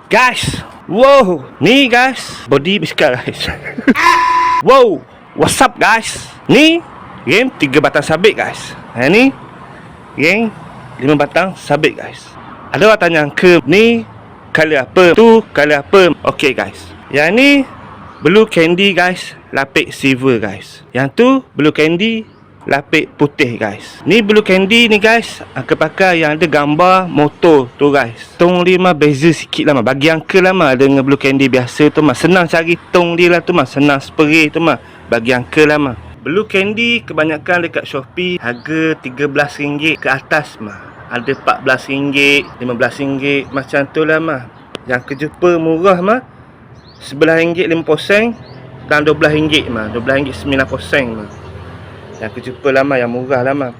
Guys, wow, ni guys, body bisikal guys. Wow, what's up guys? Ni game 3 batang sabit guys. Ni game 5 batang sabit guys. Ada orang tanya ke ni color apa? Tu color apa? Okay guys, yang ni blue candy guys, lapis silver guys. Yang tu blue candy, lapis putih guys. Ni blue candy ni guys, Uncle pakai yang ada gambar motor tu guys. Tong dia mah beza sikit lah mah. Bagi Uncle lah mah dengan blue candy biasa tu mah. Senang cari tong dia lah tu mah. Senang spray tu mah. Bagi Uncle lah mah. Blue candy kebanyakan dekat Shopee harga RM13 ke atas mah. Ada RM14, RM15 macam tu lah mah. Yang kejumpa murah mah RM11.50 dan RM12 mah. RM12.90 mah. Yang kejumpa lama yang murah lama.